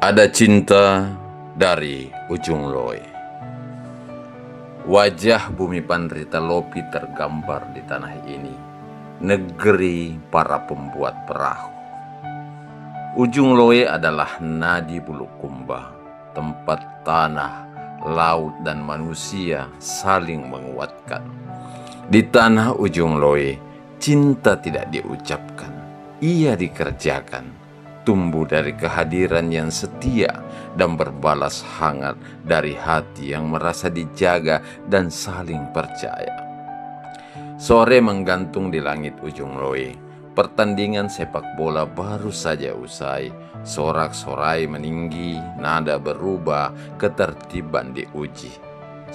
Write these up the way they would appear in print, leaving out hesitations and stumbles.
Ada cinta dari ujung loe. Wajah bumi Pandrita Lopi tergambar di tanah ini, negeri para pembuat perahu. Ujung loe adalah nadi Bulukumba, tempat tanah, laut, dan manusia saling menguatkan. Di tanah ujung loe, cinta tidak diucapkan, ia dikerjakan. Tumbuh dari kehadiran yang setia dan berbalas hangat dari hati yang merasa dijaga dan saling percaya. Sore menggantung di langit ujung loe. Pertandingan sepak bola baru saja usai. Sorak-sorai meninggi, nada berubah, ketertiban diuji.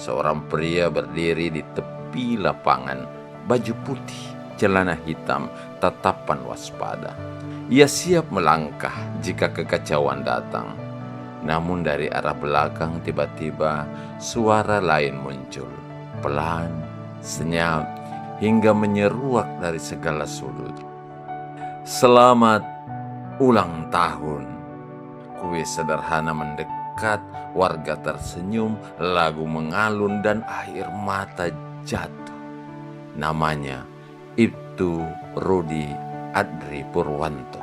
Seorang pria berdiri di tepi lapangan, baju putih, celana hitam, tatapan waspada. Ia siap melangkah jika kekacauan datang. Namun dari arah belakang tiba-tiba suara lain muncul. Pelan, senyap, hingga menyeruak dari segala sudut. Selamat ulang tahun. Kue sederhana mendekat, warga tersenyum, lagu mengalun, dan air mata jatuh. Namanya Ibtu Rudi Adri Purwanto.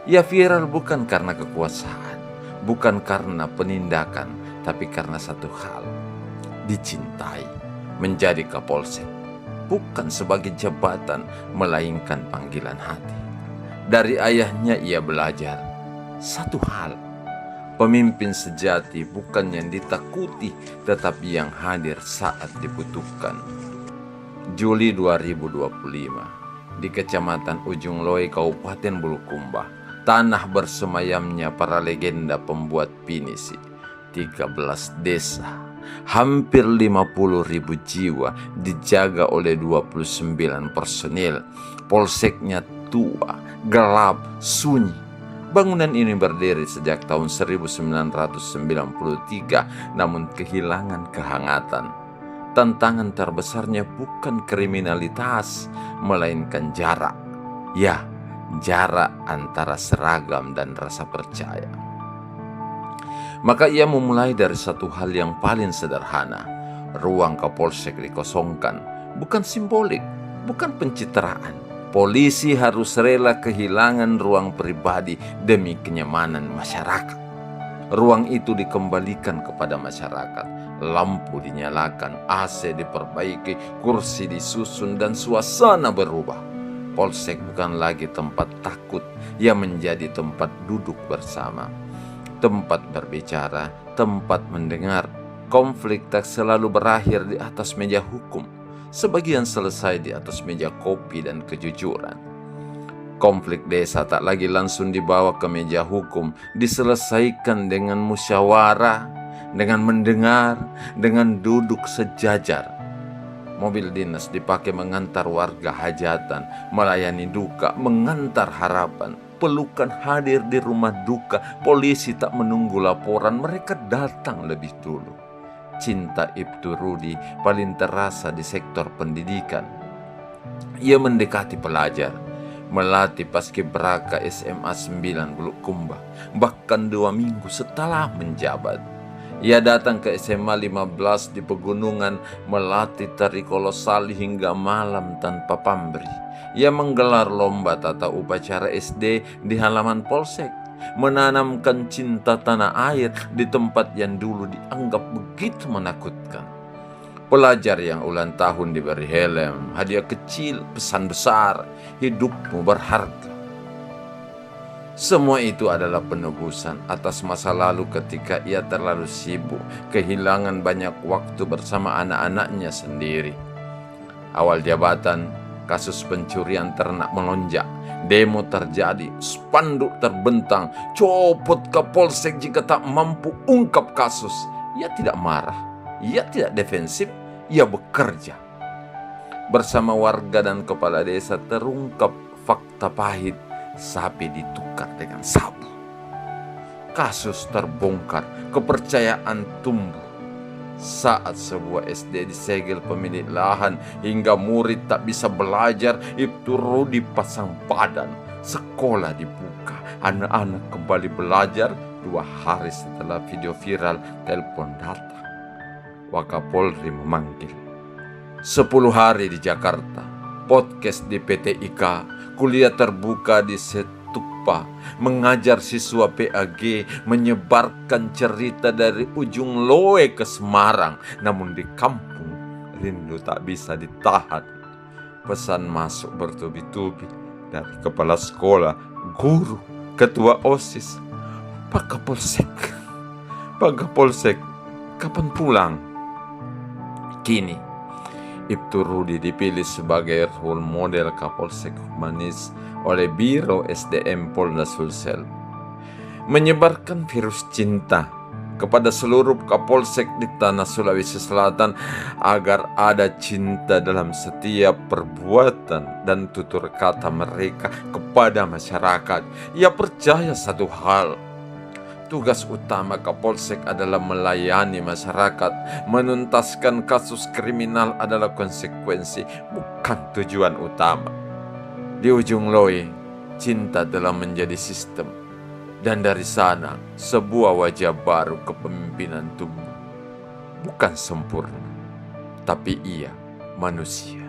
Ia viral bukan karena kekuasaan, bukan karena penindakan, tapi karena satu hal: dicintai. Menjadi Kapolsek bukan sebagai jabatan, melainkan panggilan hati. Dari ayahnya ia belajar satu hal: pemimpin sejati bukan yang ditakuti, tetapi yang hadir saat dibutuhkan. Juli 2025, di Kecamatan Ujung Loe, Kabupaten Bulukumba, tanah bersemayamnya para legenda pembuat pinisi. 13 desa, hampir 50.000 jiwa dijaga oleh 29 personil. Polseknya tua, gelap, sunyi. Bangunan ini berdiri sejak tahun 1993, namun kehilangan kehangatan. Tantangan terbesarnya bukan kriminalitas, melainkan jarak. Ya, jarak antara seragam dan rasa percaya. Maka ia memulai dari satu hal yang paling sederhana. Ruang Kapolsek dikosongkan, bukan simbolik, bukan pencitraan. Polisi harus rela kehilangan ruang pribadi demi kenyamanan masyarakat. Ruang itu dikembalikan kepada masyarakat. Lampu dinyalakan, AC diperbaiki, kursi disusun, dan suasana berubah. Polsek bukan lagi tempat takut, ia menjadi tempat duduk bersama, tempat berbicara, tempat mendengar. Konflik tak selalu berakhir di atas meja hukum, sebagian selesai di atas meja kopi dan kejujuran. Konflik desa tak lagi langsung dibawa ke meja hukum, diselesaikan dengan musyawarah, dengan mendengar, dengan duduk sejajar. Mobil dinas dipakai mengantar warga hajatan, melayani duka, mengantar harapan. Pelukan hadir di rumah duka, polisi tak menunggu laporan, mereka datang lebih dulu. Cinta Ibtu Rudi paling terasa di sektor pendidikan. Ia mendekati pelajar, melatih paskibraka SMA 9 Bulukumba, bahkan 2 minggu setelah menjabat. Ia datang ke SMA 15 di pegunungan, melatih tari kolosal hingga malam tanpa pamrih. Ia menggelar lomba tata upacara SD di halaman polsek, menanamkan cinta tanah air di tempat yang dulu dianggap begitu menakutkan. Pelajar yang ulang tahun diberi helm, hadiah kecil, pesan besar, hidupmu berharga. Semua itu adalah penebusan atas masa lalu ketika ia terlalu sibuk, kehilangan banyak waktu bersama anak-anaknya sendiri. Awal jabatan, kasus pencurian ternak melonjak, demo terjadi, spanduk terbentang, copot Kapolsek jika tak mampu ungkap kasus. Ia tidak marah, ia tidak defensif, ia bekerja. Bersama warga dan kepala desa terungkap fakta pahit. Sapi ditukar dengan sabu. Kasus terbongkar, kepercayaan tumbuh. Saat sebuah SD disegel pemilik lahan hingga murid tak bisa belajar, Ibtu Rudi pasang badan. Sekolah dibuka, anak-anak kembali belajar, 2 hari setelah video viral, telepon datang. Wakapolri memanggil. 10 hari di Jakarta, podcast di PT IKA, kuliah terbuka di Setukpa, mengajar siswa PAG, menyebarkan cerita dari ujung Loe ke Semarang. Namun di kampung, rindu tak bisa ditahan. Pesan masuk bertubi-tubi dari kepala sekolah, guru, ketua OSIS. Pak Kapolsek, kapan pulang? Kini, Ibtu Rudi dipilih sebagai role model Kapolsek humanis oleh Biro SDM Polda Sulsel. Menyebarkan virus cinta kepada seluruh Kapolsek di tanah Sulawesi Selatan agar ada cinta dalam setiap perbuatan dan tutur kata mereka kepada masyarakat. Ia percaya satu hal, tugas utama Kapolsek adalah melayani masyarakat. Menuntaskan kasus kriminal adalah konsekuensi, bukan tujuan utama. Di ujung Loe, cinta telah menjadi sistem. Dan dari sana, sebuah wajah baru kepemimpinan tumbuh. Bukan sempurna, tapi ia manusia.